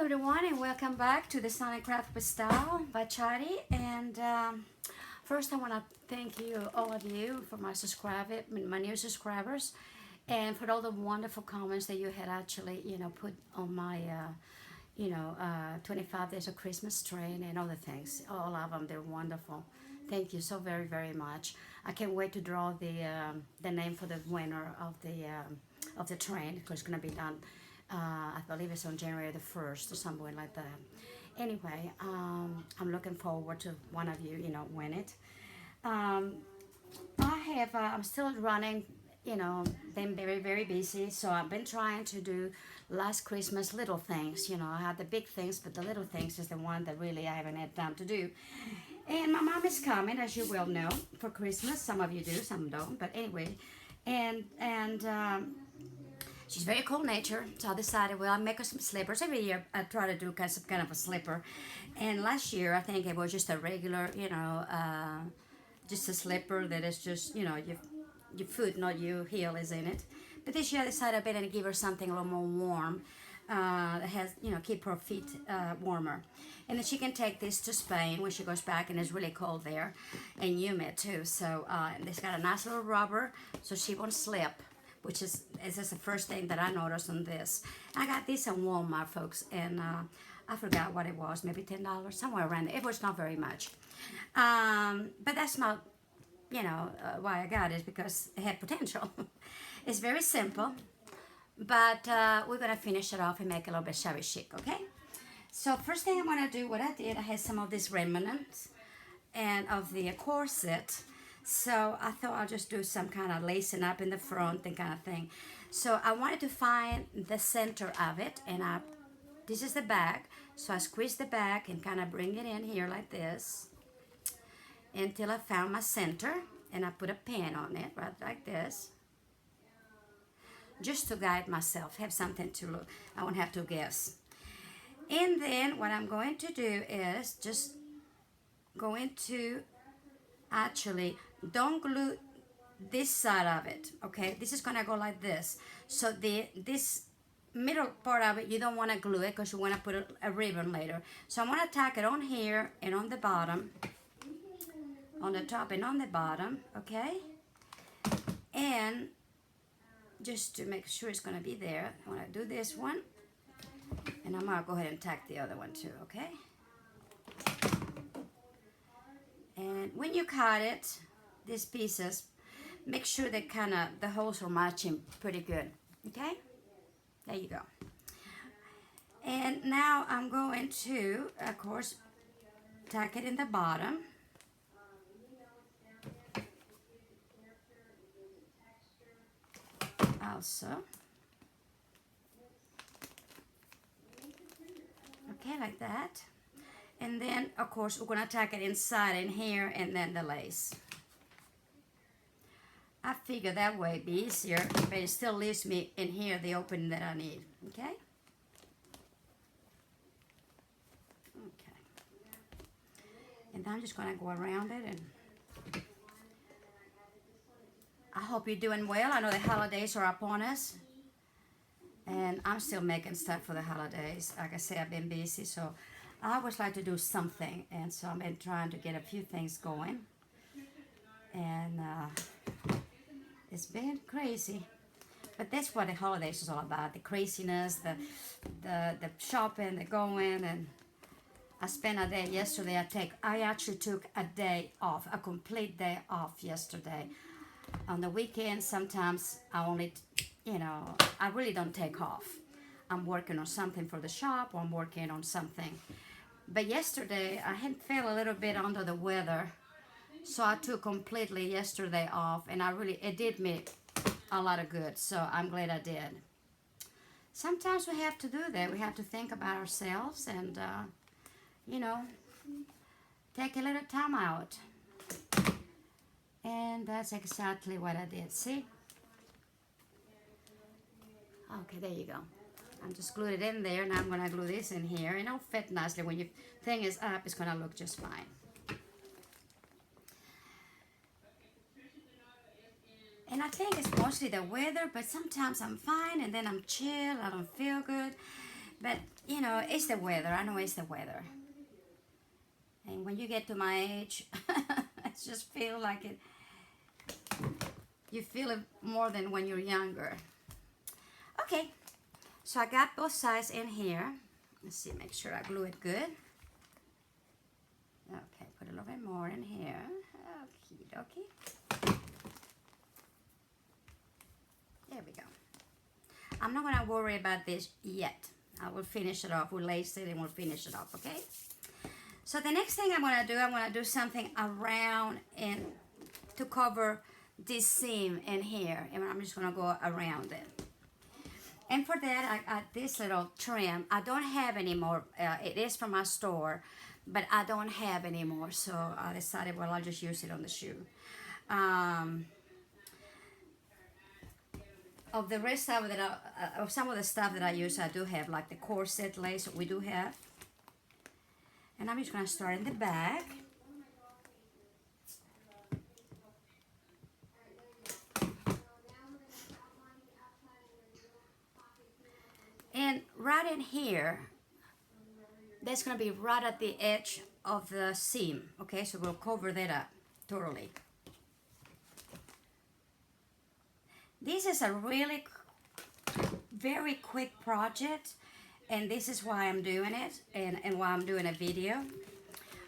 everyone, and welcome back to the Sonic Craft with Style by Chari. And first, I want to thank you, all of you, for my new subscribers, and for all the wonderful comments that you had actually, put on my, 25 days of Christmas train and other things. All of them, they're wonderful. Thank you so very, very much. I can't wait to draw the name for the winner of the train, because it's gonna be done. I believe it's on January the 1st or something like that. Anyway, I'm looking forward to one of you, win it. I'm still running, been very, very busy. So I've been trying to do last Christmas little things. I had the big things, but the little things is the one that really I haven't had time to do. And my mom is coming, as you well know, for Christmas. Some of you do, some don't. But anyway, and she's very cold nature, so I decided, well, I'll make her some slippers. Every year I try to do kind of a slipper. And last year I think it was just a regular, just a slipper that is just, your foot, not your heel, is in it. But this year I decided I better give her something a little more warm, that has, keep her feet warmer. And then she can take this to Spain when she goes back, and it's really cold there and humid too. So it's got a nice little rubber so she won't slip, which is just the first thing that I noticed on this. I got this in Walmart, folks, and I forgot what it was, maybe $10, somewhere around there. It was not very much. But that's not, why I got it, because it had potential. It's very simple, but we're going to finish it off and make it a little bit shabby chic, okay? So first thing I'm going to do, what I did, I had some of these remnants and of the corset. So I thought I'll just do some kind of lacing up in the front and kind of thing. So I wanted to find the center of it, and this is the back. So I squeeze the back and kind of bring it in here like this until I found my center, and I put a pin on it right like this, just to guide myself, have something to look. I won't have to guess. And then what I'm going to do is just going to actually, don't glue this side of it, okay? This is gonna go like this. So this middle part of it, you don't want to glue it because you want to put a ribbon later. So I'm gonna tack it on here and on the bottom, on the top and on the bottom, okay? And just to make sure it's gonna be there, I want to do this one, and I'm gonna go ahead and tack the other one too, okay? And when you cut it, these pieces, make sure that the holes are matching pretty good, okay? There you go. And now I'm going to, of course, tack it in the bottom. Also, okay, like that. And then, of course, we're going to tack it inside in here, and then the lace. I figure that way it'd be easier, but it still leaves me in here the opening that I need, okay? Okay. And I'm just going to go around it, and I hope you're doing well. I know the holidays are upon us, and I'm still making stuff for the holidays. Like I said, I've been busy, so I always like to do something, and so I've been trying to get a few things going, and it's been crazy, but that's what the holidays is all about, the craziness, the shopping, the going. And I spent a day yesterday. I actually took a day off, a complete day off yesterday. On the weekend, sometimes I only, I really don't take off. I'm working on something for the shop, or I'm working on something. But yesterday, I had felt a little bit under the weather, so I took completely yesterday off, and it did me a lot of good, so I'm glad I did. Sometimes we have to do that. We have to think about ourselves and, take a little time out. And that's exactly what I did. See? Okay, there you go. I'm just glued it in there. Now I'm going to glue this in here, and it'll fit nicely. When your thing is up, it's going to look just fine. And I think it's mostly the weather, but sometimes I'm fine, and then I'm chill, I don't feel good. But, you know, it's the weather. I know it's the weather. And when you get to my age, I just feel like it, you feel it more than when you're younger. Okay, so I got both sides in here. Let's see, make sure I glue it good. Okay, put a little bit more in here. Okie dokie. There we go. I'm not gonna worry about this yet. I will finish it off. We'll lace it and we'll finish it off, okay? So the next thing I'm gonna do something around and to cover this seam in here, and I'm just gonna go around it. And for that, I got this little trim. I don't have anymore. It is from my store, but I don't have anymore. So I decided, well, I'll just use it on the shoe. Of the rest of it, of some of the stuff that I use, I do have like the corset lace we do have. And I'm just gonna start in the back. And right in here, that's gonna be right at the edge of the seam. Okay, so we'll cover that up totally. This is a really very quick project, and this is why I'm doing it, and why I'm doing a video.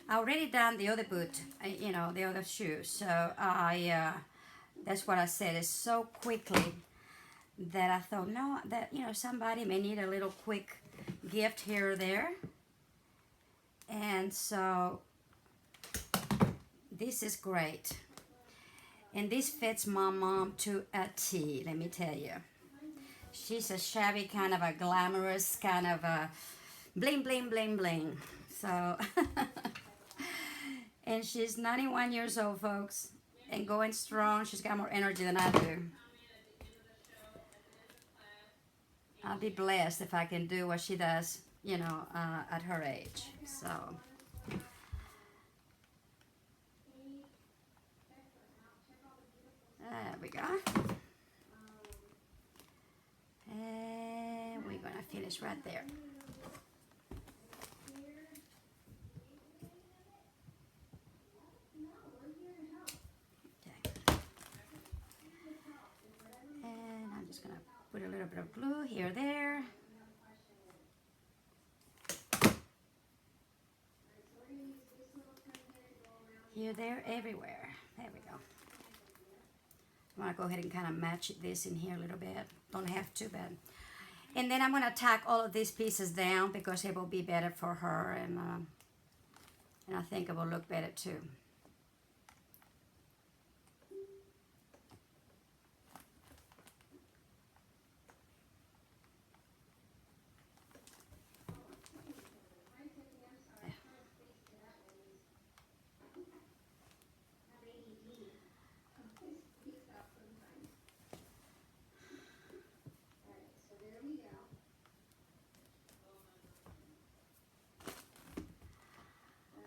I already done the other boot, you know, the other shoe, so that's what I said. It's so quickly that I thought, no, that, you know, somebody may need a little quick gift here or there. And so this is great. And this fits my mom to a T, let me tell you. She's a shabby, kind of a glamorous, kind of a bling, bling, bling, bling. So, and she's 91 years old, folks, and going strong. She's got more energy than I do. I'll be blessed if I can do what she does, you know, at her age. So, there we go. And we're gonna finish right there. Okay. And I'm just gonna put a little bit of glue here, there. Here, there, everywhere. There we go. I'm gonna go ahead and kind of match this in here a little bit. Don't have to, but. And then I'm gonna tack all of these pieces down because it will be better for her, and I think it will look better too.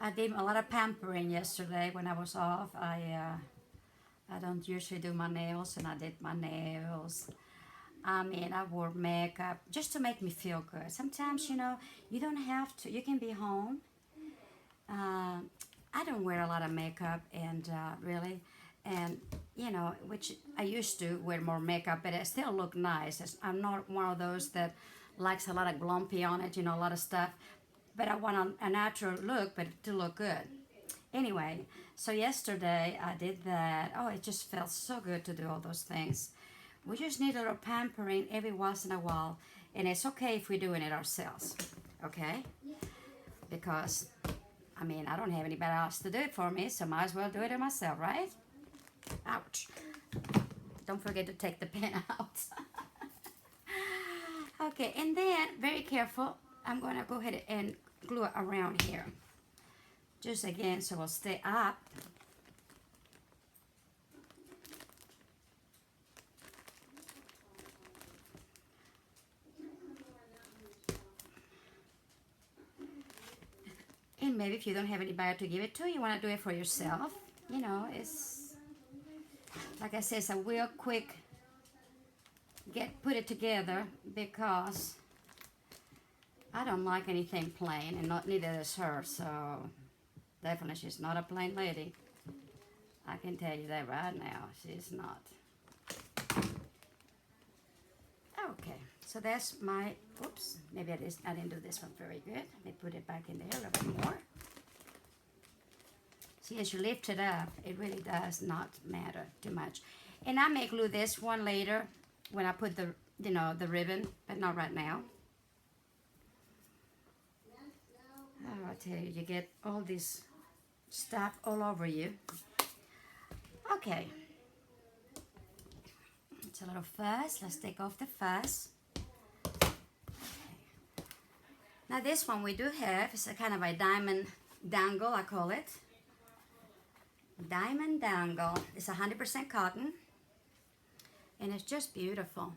I did a lot of pampering yesterday when I was off. I don't usually do my nails, and I did my nails. I mean, I wore makeup just to make me feel good. Sometimes, you know, you don't have to. You can be home. I don't wear a lot of makeup, and really, and you know, which I used to wear more makeup, but I still look nice. I'm not one of those that likes a lot of glumpy on it, you know, a lot of stuff. But I want a natural look, but to look good. Anyway, so yesterday I did that. Oh, it just felt so good to do all those things. We just need a little pampering every once in a while, and it's okay if we're doing it ourselves, okay? Because, I mean, I don't have anybody else to do it for me, so might as well do it myself, right? Ouch. Don't forget to take the pen out. Okay, and then, very careful, I'm going to go ahead and glue it around here. Just again, so it'll stay up. And maybe if you don't have anybody to give it to, you want to do it for yourself. You know, it's, like I said, it's a real quick put it together, because I don't like anything plain, and not neither does her, so definitely she's not a plain lady. I can tell you that right now, she's not. Okay, so that's my, oops, maybe I didn't do this one very good. Let me put it back in there a little bit more. See, as you lift it up, it really does not matter too much. And I may glue this one later when I put the, the ribbon, but not right now. Oh, I tell you, you get all this stuff all over you. Okay. It's a little fuzz. Let's take off the fuzz. Okay. Now this one we do have, it's a kind of a diamond dangle, I call it. Diamond dangle. It's 100% cotton. And it's just beautiful.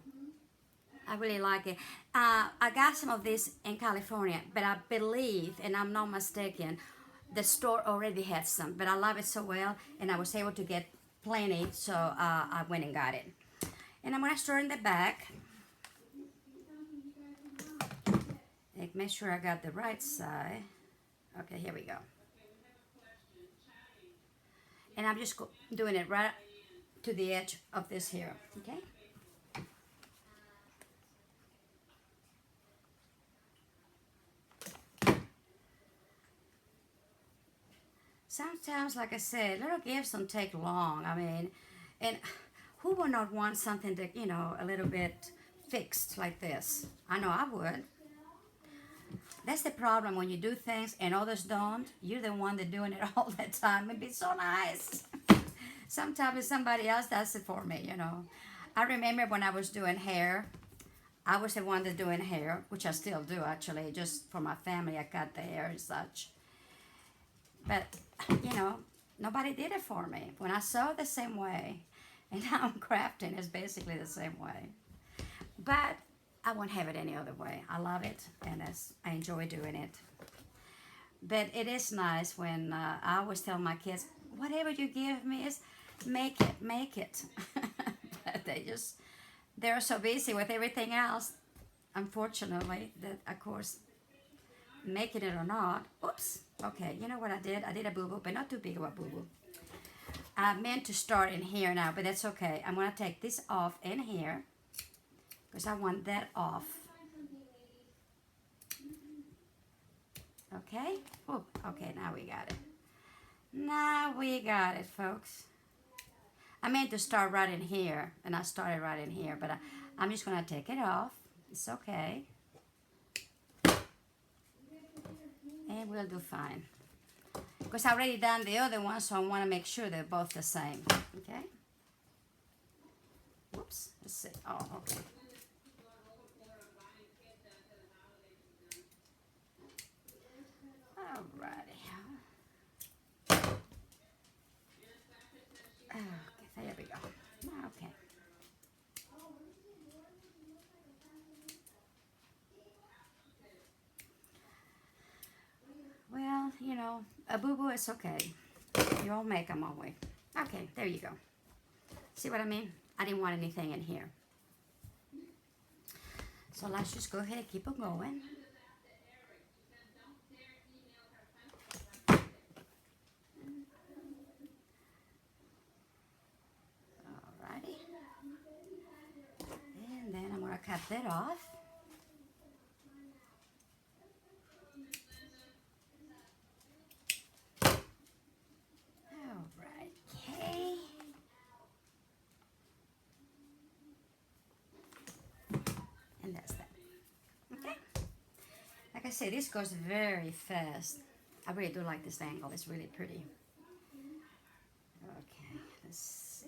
I really like it. I got some of this in California, but I believe, and I'm not mistaken, the store already had some, but I love it so well, and I was able to get plenty, so I went and got it. And I'm going to start in the back. Make sure I got the right side. Okay, here we go. And I'm just doing it right to the edge of this here, okay? Sometimes, like I said, little gifts don't take long. I mean, and who would not want something that, a little bit fixed like this? I know I would. That's the problem when you do things and others don't. You're the one that's doing it all the time. It'd be so nice. Sometimes somebody else does it for me, I remember when I was doing hair, I was the one that's doing hair, which I still do actually, just for my family. I cut the hair and such. But, nobody did it for me. When I sew the same way, and now I'm crafting, it's basically the same way. But I won't have it any other way. I love it, and I enjoy doing it. But it is nice when I always tell my kids, whatever you give me is, make it. But they're so busy with everything else, unfortunately, that, of course, making it or not, oops, okay, you know what I did? I did a boo-boo, but not too big of a boo-boo. I meant to start in here now, but that's okay. I'm going to take this off in here, because I want that off. Okay? Oh, okay, now we got it. Now we got it, folks. I meant to start right in here, and I started right in here, but I'm just going to take it off. It's okay. And we'll do fine. Because I already done the other one, so I want to make sure they're both the same. Okay? Whoops. Let's see. Oh, okay. Alrighty. Okay, there we go. Okay. Well, a boo-boo is okay. You all make them all way. Okay, there you go. See what I mean? I didn't want anything in here. So let's just go ahead and keep on going. Alrighty. And then I'm going to cut that off. Like I said, this goes very fast. I really do like this angle. It's really pretty. Okay, let's see.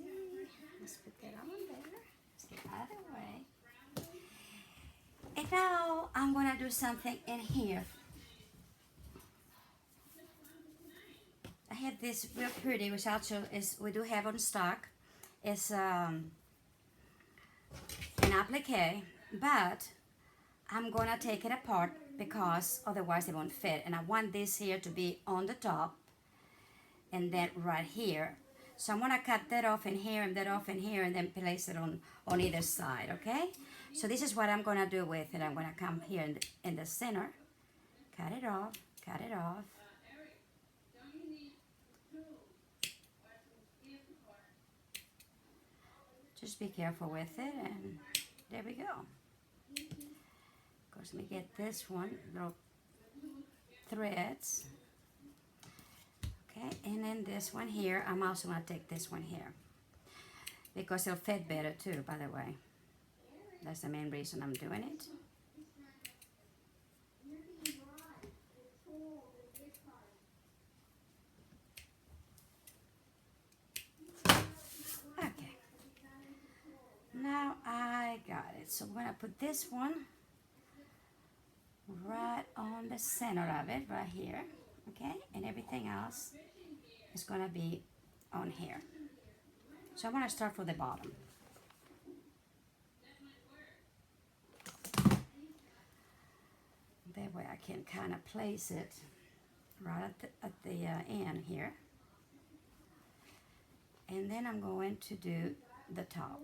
Let's put that on there. Let's get out of the way. And now I'm going to do something in here. I have this real pretty, which actually we do have on stock. It's an applique, but I'm going to take it apart because otherwise it won't fit. And I want this here to be on the top and then right here. So I'm going to cut that off in here and that off in here and then place it on either side, okay? So this is what I'm going to do with it. I'm going to come here in the center cut it off, cut it off. Just be careful with it, and there we go. Of course, let me get this one, little threads. Okay, and then this one here, I'm also going to take this one here because it'll fit better too, by the way. That's the main reason I'm doing it. Okay, now I got it. So I'm going to put this one right on the center of it, right here. Okay, and everything else is going to be on here. So I'm going to start from the bottom. That way I can kind of place it right at the end here. And then I'm going to do the top.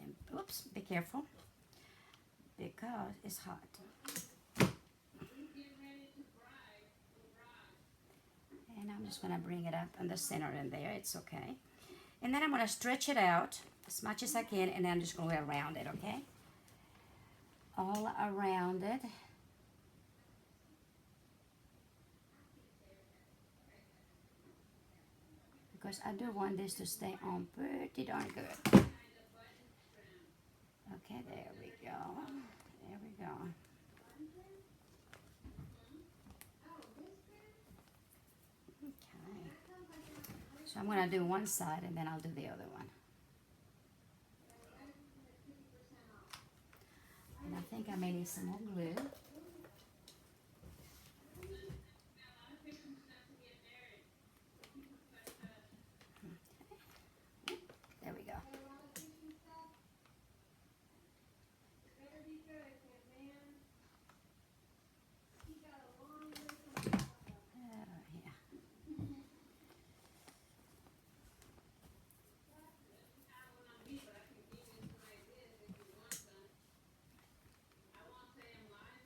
And oops, be careful because it's hot. And I'm just going to bring it up in the center in there. It's okay. And then I'm going to stretch it out as much as I can, and then I'm just going to go around it, okay? All around it. Because I do want this to stay on pretty darn good. Okay, there we go. There we go. Okay. So I'm going to do one side and then I'll do the other one. And I think I may need some more glue. Okay. There we go.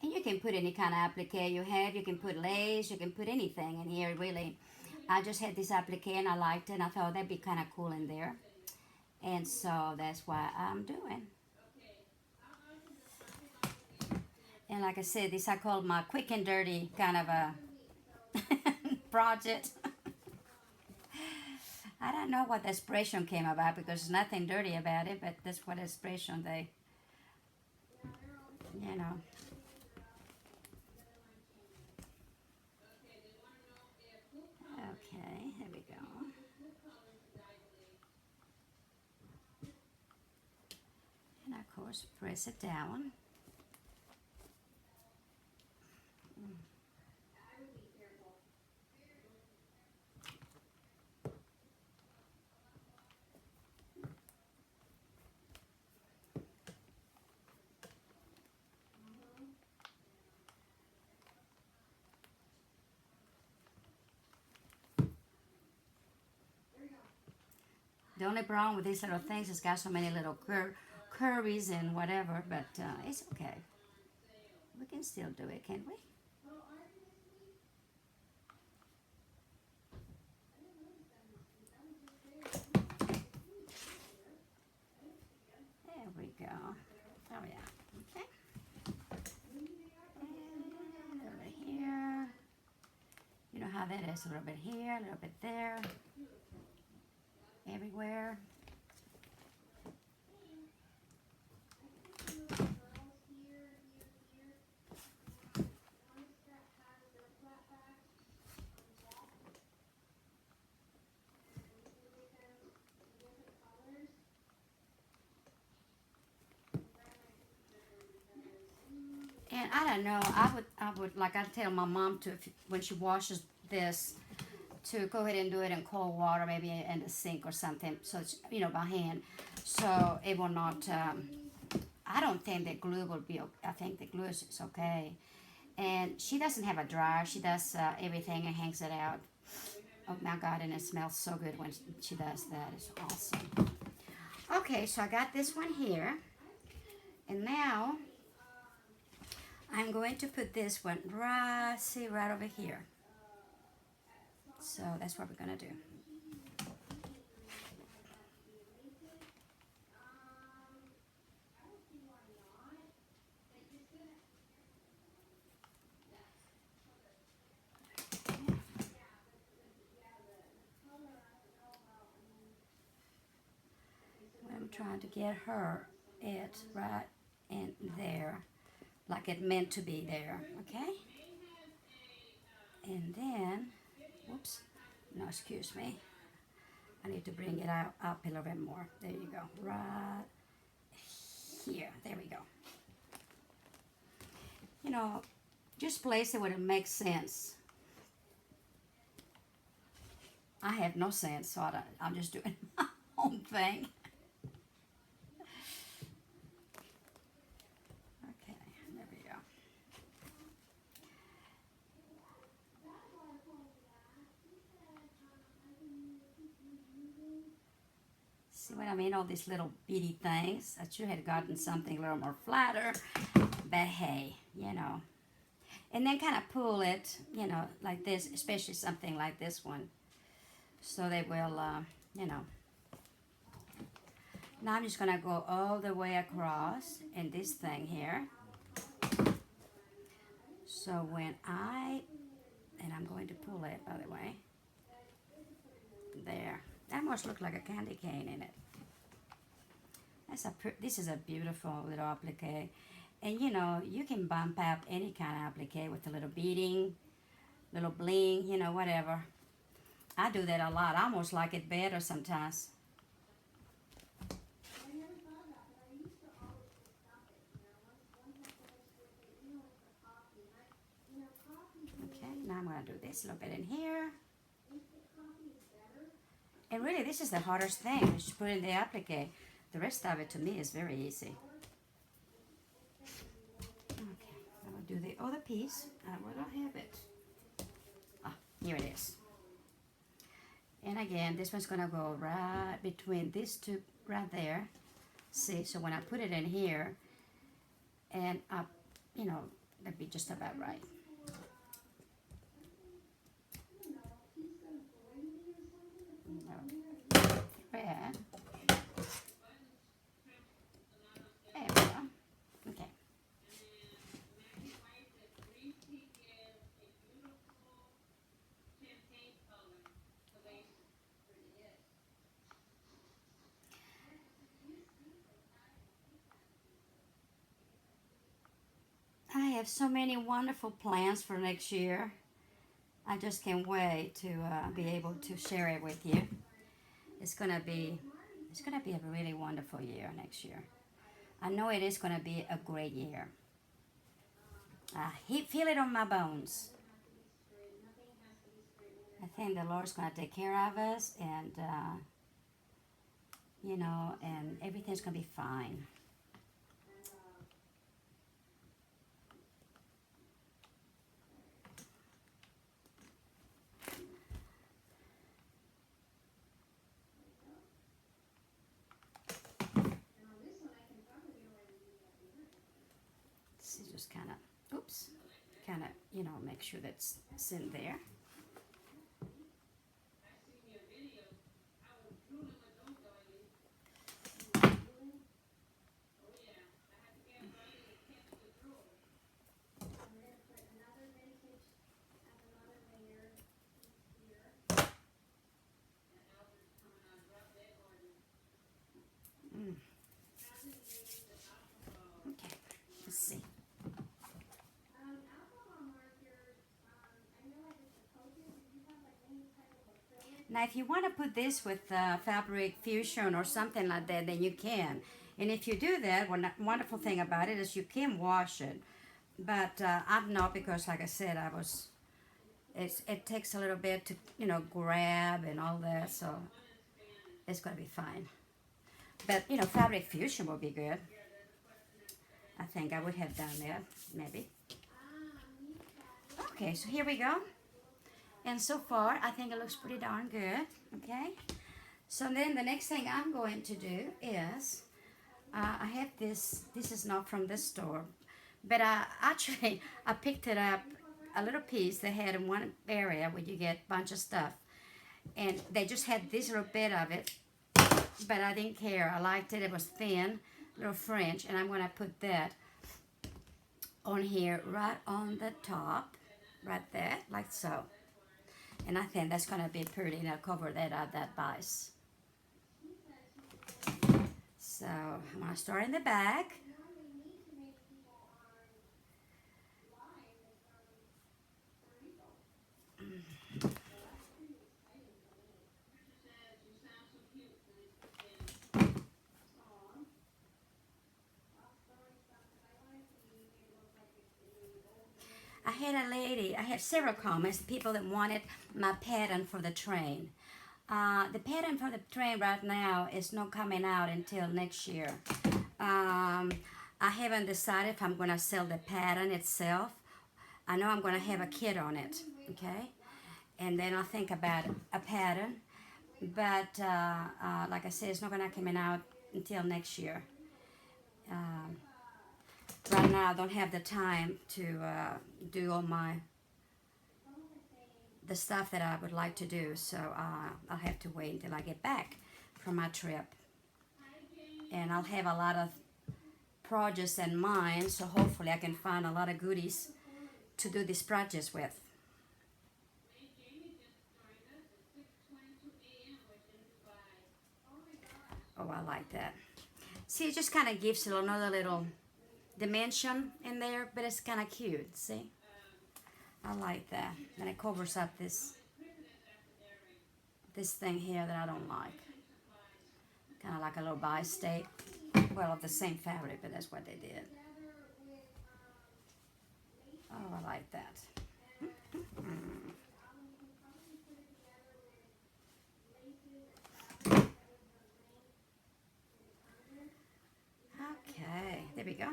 You can put any kind of applique you have. You can put lace. You can put anything in here, really. I just had this applique and I liked it. And I thought that'd be kind of cool in there. And so that's why I'm doing. And like I said, this I call my quick and dirty kind of a project. I don't know what the inspiration came about because there's nothing dirty about it. But that's what inspiration they, you know. Okay, here we go. And of course, press it down. The only problem with these little things is got so many little curves and whatever, but it's okay. We can still do it, can't we? There we go. Oh yeah. Okay. And over here. You know how that is. A little bit here, a little bit there. Everywhere. And I don't know, I would like I tell my mom to, when she washes this, to go ahead and do it in cold water, maybe in the sink or something, so it's, you know, by hand, so it will not, I don't think the glue will be, I think the glue is okay. And she doesn't have a dryer, she does everything and hangs it out. Oh my God, and it smells so good when she does that, it's awesome. Okay, so I got this one here. And now I'm going to put this one right, see, right over here. So that's what we're gonna do. I'm trying to get her it right in there, like it meant to be there, okay? And then, whoops, no, excuse me. I need to bring it out up a little bit more. There you go, right here. There we go. You know, just place it where it makes sense. I have no sense, so I'm just doing my own thing. Okay, there we go. See what I mean? All these little bitty things. I should have gotten something a little more flatter, but hey, you know. And then kind of pull it, you know, like this, especially something like this one. So they will, you know. Now I'm just gonna go all the way across in this thing here. So when and I'm going to pull it, by the way. There. That almost looks like a candy cane in it. This is a beautiful little applique. And you know, you can bump up any kind of applique with a little beading, little bling, you know, whatever. I do that a lot. I almost like it better sometimes. Okay, now I'm going to do this a little bit in here. And really, this is the hardest thing, just put in the applique. The rest of it, to me, is very easy. Okay, I'm going to do the other piece. Where do I have it? Ah, here it is. And again, this one's going to go right between these two, right there. See, so when I put it in here, and up, you know, that'd be just about right. Red. There we go. Okay. I have so many wonderful plans for next year. I just can't wait to be able to share it with you. It's gonna be a really wonderful year next year. I know it is gonna be a great year. I feel it on my bones. I think the Lord's gonna take care of us, and you know, and everything's gonna be fine. Just kind of, oops, kind of, you know, make sure that's in there. Okay, let's see. Now, if you want to put this with fabric fusion or something like that, then you can. And if you do that, one wonderful thing about it is you can wash it. But I'm not, because, like I said, it takes a little bit to, you know, grab and all that, so it's going to be fine. But, you know, fabric fusion will be good. I think I would have done that, maybe. Okay, so here we go. And so far, I think it looks pretty darn good, okay? So then the next thing I'm going to do is I have this is not from the store, but actually I picked it up, a little piece they had in one area where you get a bunch of stuff. And they just had this little bit of it, but I didn't care. I liked it. It was thin, little French, and I'm going to put that on here right on the top, right there, like so. And I think that's going to be pretty, and I'll cover that up, that base. So I'm going to start in the back. I had several comments, people that wanted my pattern for the train. The pattern for the train right now is not coming out until next year. I haven't decided if I'm going to sell the pattern itself. I know I'm going to have a kit on it, okay? And then I'll think about a pattern. But like I said, it's not going to come out until next year. Right now I don't have the time to do all the stuff that I would like to do, so I'll have to wait until I get back from my trip. And I'll have a lot of projects in mind, so hopefully I can find a lot of goodies to do these projects with. Oh, I like that. See, it just kind of gives it another little dimension in there, but it's kind of cute, see? I like that. And it covers up this thing here that I don't like. Kind of like a little bi-state. Well, of the same fabric, but that's what they did. Oh, I like that. Okay, there we go.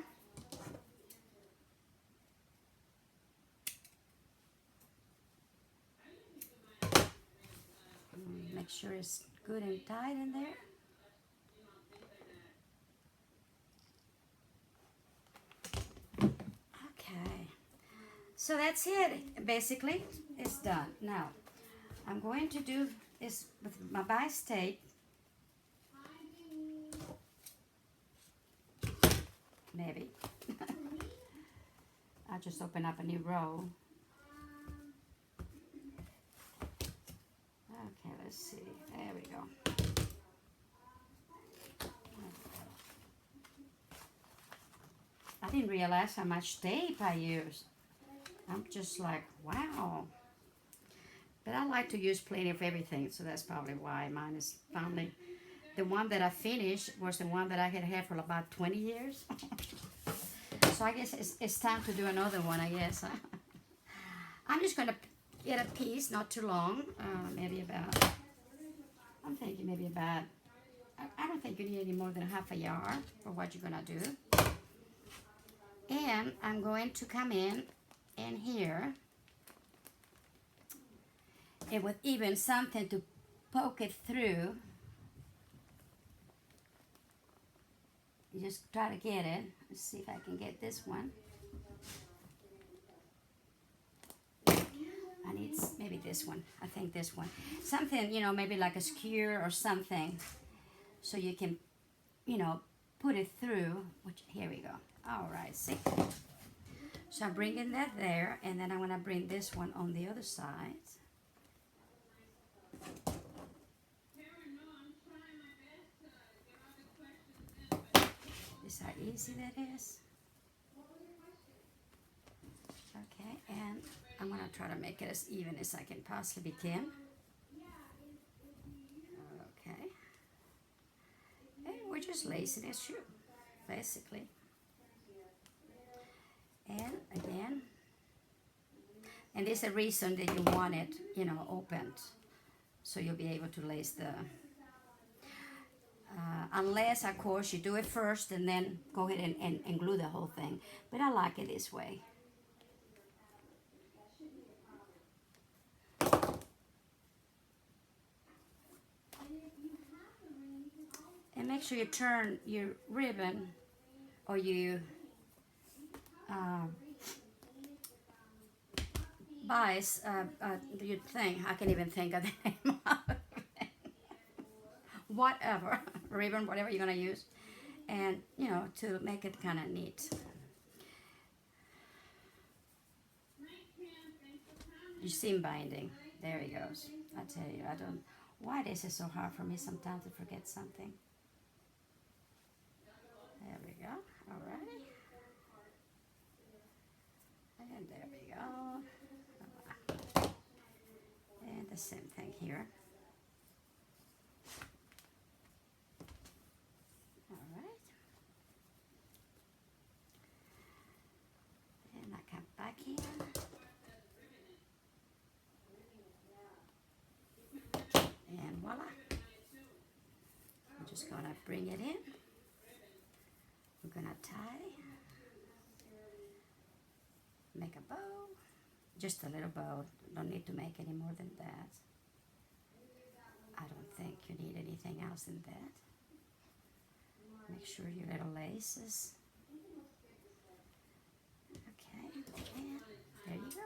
Make sure it's good and tight in there. Okay, so that's it. Basically, it's done. Now, I'm going to do this with my bi-state. Maybe. I'll just open up a new row. Okay, let's see. There we go. I didn't realize how much tape I used. I'm just like, wow. But I like to use plenty of everything, so that's probably why mine is finally. The one that I finished was the one that I had for about 20 years. So I guess it's time to do another one, I guess. I'm just going to get a piece, not too long, maybe about, I'm thinking maybe about, I don't think you need any more than half a yard for what you're going to do. And I'm going to come in here, and with even something to poke it through. You just try to get it. Let's see if I can get this one. I need maybe this one. I think this one. Something, maybe like a skewer or something. So you can, put it through. Here we go. All right, see? So I'm bringing that there, and then I'm going to bring this one on the other side. This how easy that is. Okay, and I'm going to try to make it as even as I can possibly can. Okay. And we're just lacing it through, basically. And again, and there's a reason that you want it, opened, so you'll be able to lace the, unless of course you do it first and then go ahead and glue the whole thing, but I like it this way. And make sure you turn your ribbon or you bias your thing. I can't even think of the name of it. Whatever ribbon, whatever you're gonna use, and you know, to make it kind of neat. Your seam binding. There he goes. I tell you, I don't. Why this is so hard for me sometimes to forget something. There we go. Alrighty. And there we go. And the same thing here. Alright. And I come back in. And voila. I'm just gonna bring it in. We're gonna tie, make a bow, just a little bow, don't need to make any more than that. I don't think you need anything else than that. Make sure your little laces. Okay, and there you go.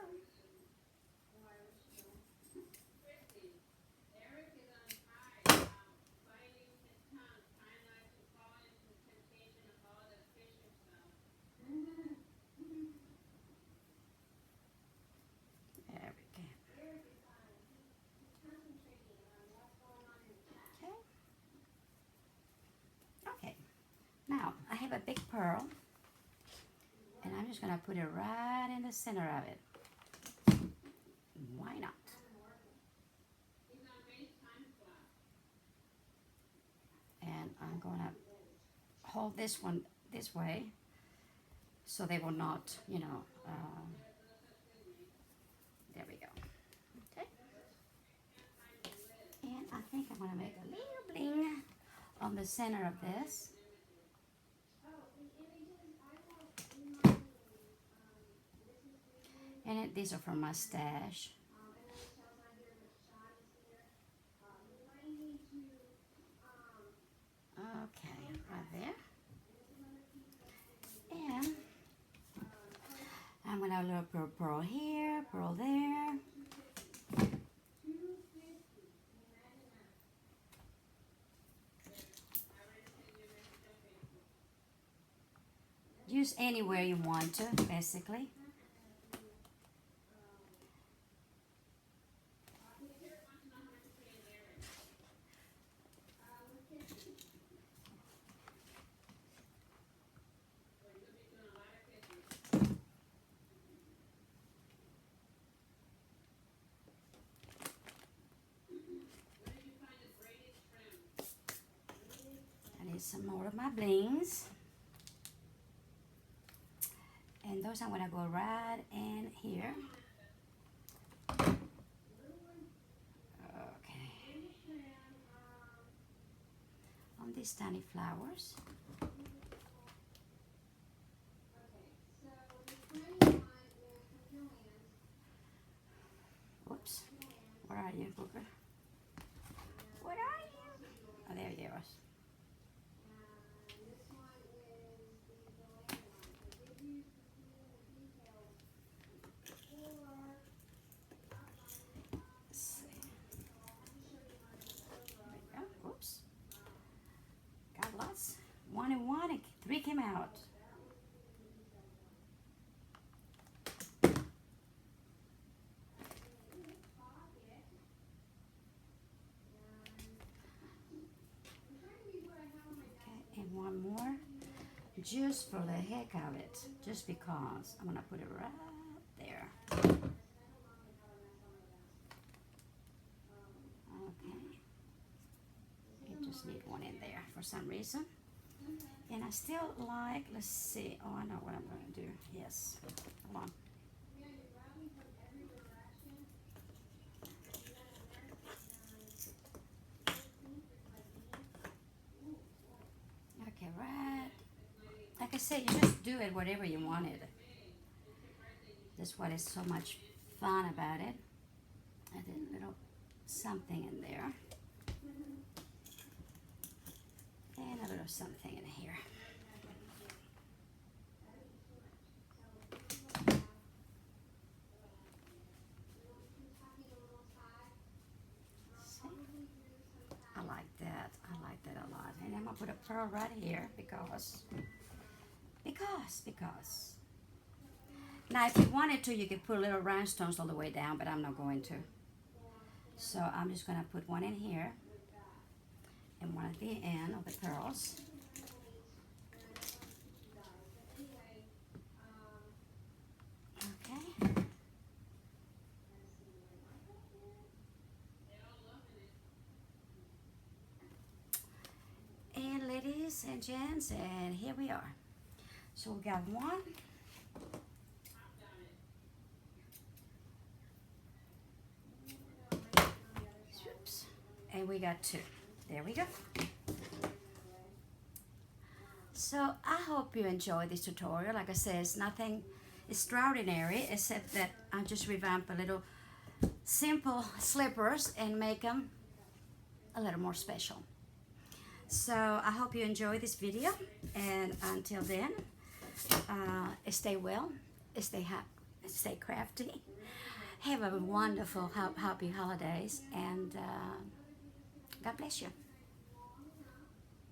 Now, I have a big pearl, and I'm just going to put it right in the center of it. Why not? And I'm going to hold this one this way so they will not, you know, there we go. Okay. And I think I'm going to make a little bling on the center of this. And these are from my stash. Okay, right there. And I'm going to have a little pearl here, pearl there. Use anywhere you want to, basically. I need some more of my blings. And those I'm going to go right in here. Okay. On these tiny flowers. Oops. Where are you, Booker? Where are you? Oh, there you are. Oops. Got lots. One and one, and three came out. Okay, and one more. Just for the heck of it. Just because. I'm going to put it right there. Okay. You just need one in there for some reason. And I still like, let's see. Oh, I know what I'm going to do. Yes. Hold on. Okay, right. Like I said, you just do it whatever you wanted. That's what is so much fun about it. I did a little something in there. And a little something in here. See? I like that. I like that a lot. And I'm gonna put a pearl right here because. Now, if you wanted to, you could put little rhinestones all the way down, but I'm not going to. So I'm just gonna put one in here and one at the end of the pearls. Okay. And ladies and gents, and here we are. So we got one. Oops. And we got two. There we go. So I hope you enjoyed this tutorial. Like I said, it's nothing extraordinary except that I just revamp a little simple slippers and make them a little more special. So I hope you enjoyed this video, and until then, stay well, stay happy, stay crafty, have a wonderful happy holidays, and God bless you.